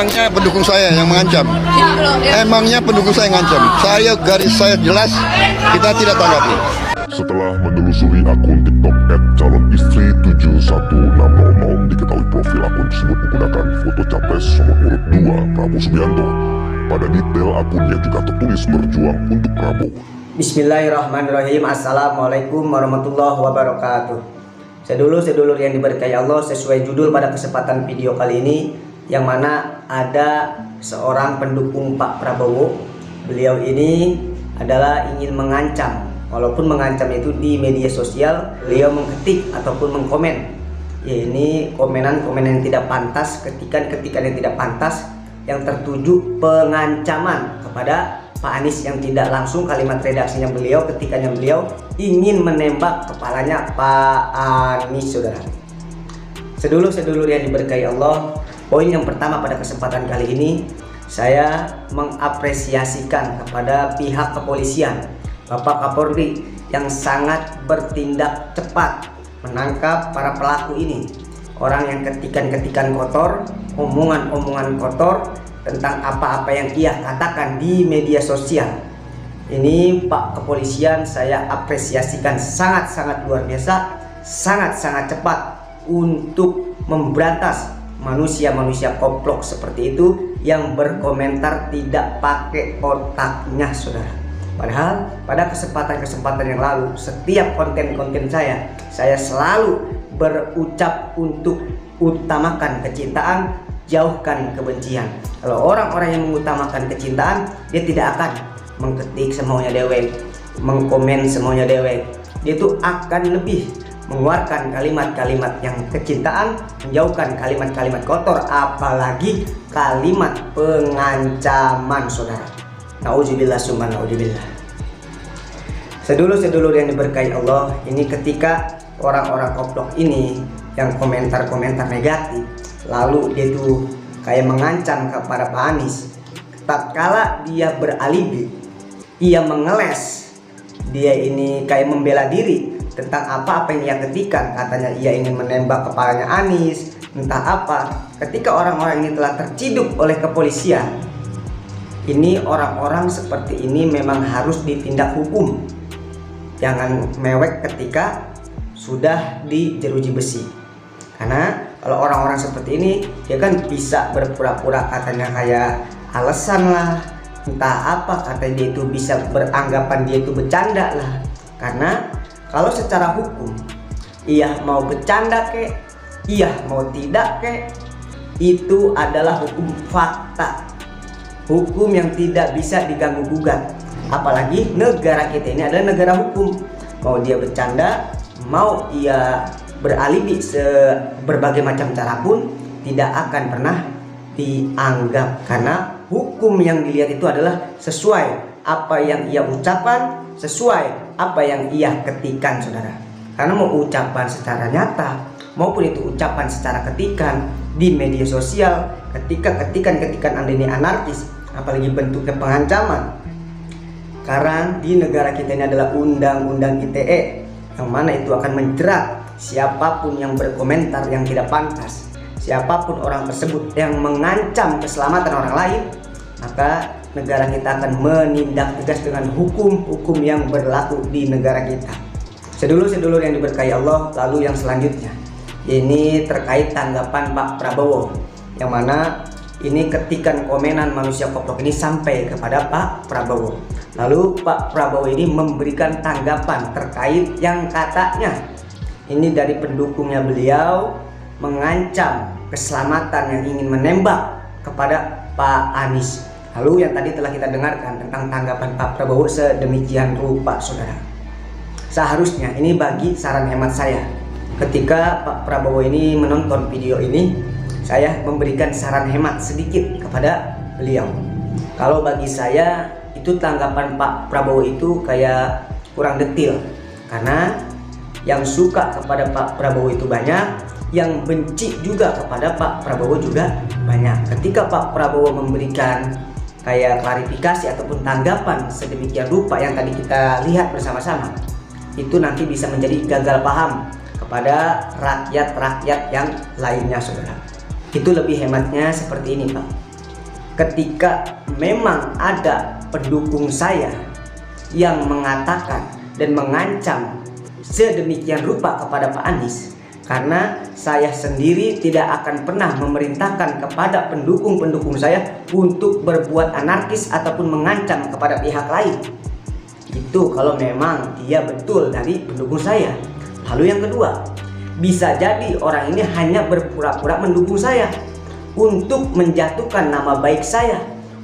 Emangnya pendukung saya yang mengancam? Emangnya pendukung saya yang mengancam? Saya garis saya jelas, kita tidak tanggapi. Setelah menelusuri akun TikTok @calon-istri71600 diketahui profil akun tersebut menggunakan foto capres nomor urut 2 Prabowo Subianto. Pada detail akunnya juga tertulis berjuang untuk Prabowo. Bismillahirrahmanirrahim. Assalamualaikum warahmatullahi wabarakatuh. Sedulur-sedulur yang diberkahi Allah, sesuai judul pada kesempatan video kali ini, yang mana ada seorang pendukung Pak Prabowo. Beliau ini adalah ingin mengancam. Walaupun mengancam itu di media sosial, beliau mengketik ataupun mengkomen. Ya, ini komenan-komenan yang tidak pantas, ketikan-ketikan yang tidak pantas, yang tertuju pengancaman kepada Pak Anies, yang tidak langsung kalimat redaksinya beliau, ketikannya beliau ingin menembak kepalanya Pak Anies, saudara. Sedulur-sedulur yang diberkahi Allah, poin yang pertama pada kesempatan kali ini, saya mengapresiasikan kepada pihak kepolisian, Bapak Kapolri, yang sangat bertindak cepat menangkap para pelaku ini. Orang yang ketikan-ketikan kotor, omongan-omongan kotor tentang apa-apa yang ia katakan di media sosial. Ini Pak Kepolisian saya apresiasikan sangat-sangat luar biasa, sangat-sangat cepat untuk memberantas manusia-manusia koplok seperti itu yang berkomentar tidak pakai otaknya, saudara. Padahal pada kesempatan-kesempatan yang lalu, setiap konten-konten saya selalu berucap untuk utamakan kecintaan, jauhkan kebencian. Kalau orang-orang yang mengutamakan kecintaan, dia tidak akan mengketik semaunya dewek, mengkomen semaunya dewek. Dia itu akan lebih mengeluarkan kalimat-kalimat yang kecintaan, menjauhkan kalimat-kalimat kotor, apalagi kalimat pengancaman, saudara. Nauzubillah summa nauzubillah. Sedulur-sedulur yang diberkahi Allah, ini ketika orang-orang koplok ini yang komentar-komentar negatif, lalu dia tuh kayak mengancam kepada Pak Anies, tatkala dia beralibi, ia mengeles, dia ini kayak membela diri tentang apa-apa yang ia ketikan, katanya ia ingin menembak kepalanya Anies, entah apa. Ketika orang-orang ini telah terciduk oleh kepolisian, ini orang-orang seperti ini memang harus ditindak hukum. Jangan mewek ketika sudah dijeruji besi. Karena kalau orang-orang seperti ini, dia kan bisa berpura-pura katanya kayak alasan lah, entah apa, katanya dia itu bisa beranggapan dia itu bercanda lah. Karena kalau secara hukum, iya mau bercanda kek, iya mau tidak kek, itu adalah hukum fakta, hukum yang tidak bisa diganggu gugat. Apalagi negara kita ini adalah negara hukum. Mau dia bercanda, mau ia beralibi berbagai macam cara pun tidak akan pernah dianggap, karena hukum yang dilihat itu adalah sesuai apa yang ia ucapkan, sesuai apa yang ia ketikan, saudara. Karena mau ucapan secara nyata maupun itu ucapan secara ketikan di media sosial, ketika ketikan-ketikan Anda ini anarkis, apalagi bentuknya pengancaman. Karena di negara kita ini adalah undang-undang ITE, yang mana itu akan menjerat siapapun yang berkomentar yang tidak pantas, siapapun orang tersebut yang mengancam keselamatan orang lain, maka negara kita akan menindak tegas dengan hukum-hukum yang berlaku di negara kita. Sedulur-sedulur yang diberkahi Allah, lalu yang selanjutnya, ini terkait tanggapan Pak Prabowo, yang mana ini ketikan komenan manusia koplok ini sampai kepada Pak Prabowo. Lalu Pak Prabowo ini memberikan tanggapan terkait yang katanya ini dari pendukungnya beliau mengancam keselamatan yang ingin menembak kepada Pak Anies. Lalu yang tadi telah kita dengarkan tentang tanggapan Pak Prabowo sedemikian rupa, saudara. Seharusnya ini bagi saran hemat saya, ketika Pak Prabowo ini menonton video ini, saya memberikan saran hemat sedikit kepada beliau. Kalau bagi saya itu tanggapan Pak Prabowo itu kayak kurang detail, karena yang suka kepada Pak Prabowo itu banyak, yang benci juga kepada Pak Prabowo juga banyak. Ketika Pak Prabowo memberikan kayak klarifikasi ataupun tanggapan sedemikian rupa yang tadi kita lihat bersama-sama, itu nanti bisa menjadi gagal paham kepada rakyat-rakyat yang lainnya, saudara. Itu lebih hematnya seperti ini, Pak. ketika memang ada pendukung saya yang mengatakan dan mengancam sedemikian rupa kepada Pak Anies, karena saya sendiri tidak akan pernah memerintahkan kepada pendukung-pendukung saya untuk berbuat anarkis ataupun mengancam kepada pihak lain. Itu kalau memang dia betul dari pendukung saya. Lalu yang kedua, bisa jadi orang ini hanya berpura-pura mendukung saya untuk menjatuhkan nama baik saya,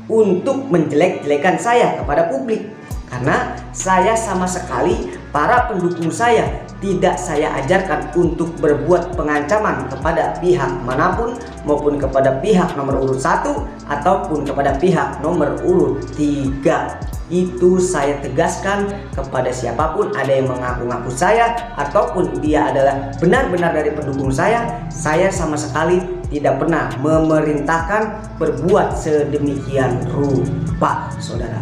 untuk menjelek-jelekan saya kepada publik. Karena saya sama sekali, para pendukung saya, tidak saya ajarkan untuk berbuat pengancaman kepada pihak manapun, maupun kepada pihak nomor urut 1 ataupun kepada pihak nomor urut 3. Itu saya tegaskan kepada siapapun ada yang mengaku-ngaku saya ataupun dia adalah benar-benar dari pendukung saya sama sekali tidak pernah memerintahkan berbuat sedemikian rupa, saudara.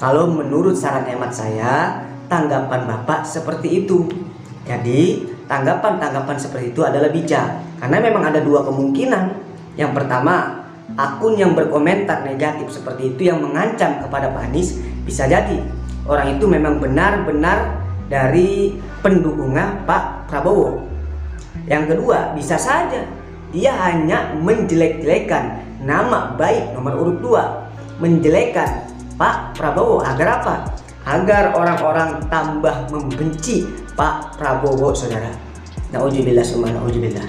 Kalau menurut saran hemat saya, tanggapan Bapak seperti itu. Jadi tanggapan-tanggapan seperti itu adalah bijak, karena memang ada dua kemungkinan. Yang pertama, akun yang berkomentar negatif seperti itu yang mengancam kepada Pak Anies, bisa jadi orang itu memang benar-benar dari pendukungnya Pak Prabowo. Yang kedua, bisa saja dia hanya menjelek-jelekan nama baik nomor urut 2, menjelekan Pak Prabowo. Agar apa? Agar orang-orang tambah membenci Pak Prabowo, saudara. Na'udzubillah summa na'udzubillah.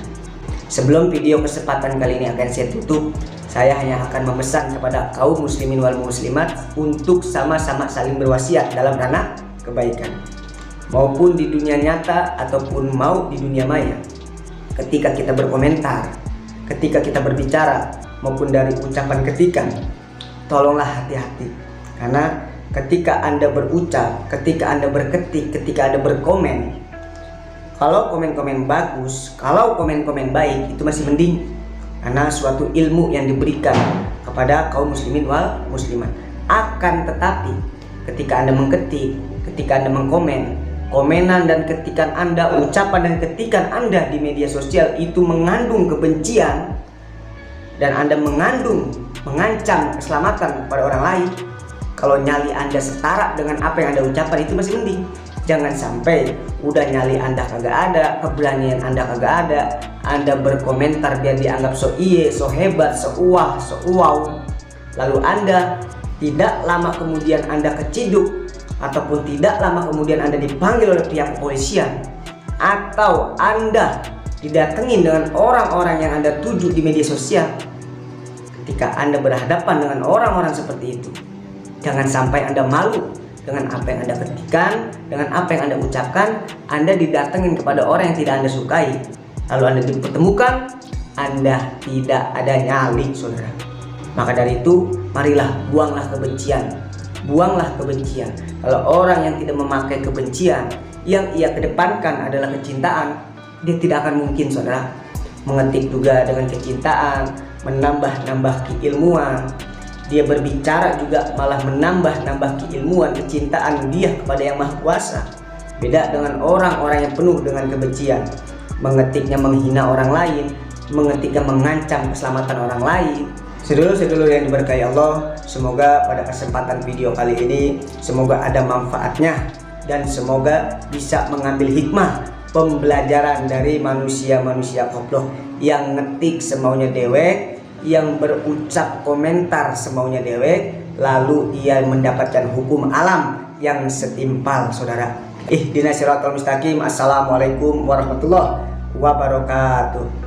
Sebelum video kesempatan kali ini akan saya tutup, saya hanya akan memesan kepada kaum muslimin wal muslimat untuk sama-sama saling berwasiat dalam ranah kebaikan, maupun di dunia nyata ataupun mau di dunia maya. Ketika kita berkomentar, ketika kita berbicara, maupun dari ucapan ketikan, tolonglah hati-hati. Karena ketika Anda berucap, ketika Anda berketik, ketika Anda berkomen, kalau komen-komen bagus, kalau komen-komen baik, itu masih mending, karena suatu ilmu yang diberikan kepada kaum muslimin wal muslimat. Akan tetapi ketika Anda mengketik, ketika Anda mengkomen, komenan dan ketikan Anda, ucapan dan ketikan Anda di media sosial itu mengandung kebencian dan Anda mengancam keselamatan kepada orang lain, kalau nyali Anda setara dengan apa yang Anda ucapkan, itu masih mending. Jangan sampai udah nyali Anda kagak ada, keberanian Anda kagak ada, Anda berkomentar biar dianggap so iye, so hebat, so uah, so wow. Lalu Anda tidak lama kemudian Anda keciduk, ataupun tidak lama kemudian Anda dipanggil oleh pihak kepolisian, atau Anda didatengin dengan orang-orang yang Anda tuju di media sosial. Ketika Anda berhadapan dengan orang-orang seperti itu, jangan sampai Anda malu dengan apa yang Anda ketikkan, dengan apa yang Anda ucapkan. Anda didatengin kepada orang yang tidak Anda sukai, lalu Anda dipertemukan, Anda tidak ada nyali, saudara. Maka dari itu, marilah buanglah kebencian. Buanglah kebencian. Kalau orang yang tidak memakai kebencian, yang ia kedepankan adalah kecintaan, dia tidak akan mungkin, saudara, mengetik juga dengan kecintaan, menambah-nambah keilmuan. Dia berbicara juga malah menambah-nambah keilmuan, kecintaan dia kepada Yang Maha Kuasa. Beda dengan orang-orang yang penuh dengan kebencian, mengetiknya menghina orang lain, mengetiknya mengancam keselamatan orang lain. Sedulur-sedulur yang diberkahi Allah, semoga pada kesempatan video kali ini semoga ada manfaatnya dan semoga bisa mengambil hikmah pembelajaran dari manusia-manusia goblok yang ngetik semaunya dewek, yang berucap komentar semaunya dewek, lalu ia mendapatkan hukum alam yang setimpal, saudara. Ihdinas siratal mustaqim. Assalamualaikum warahmatullahi wabarakatuh.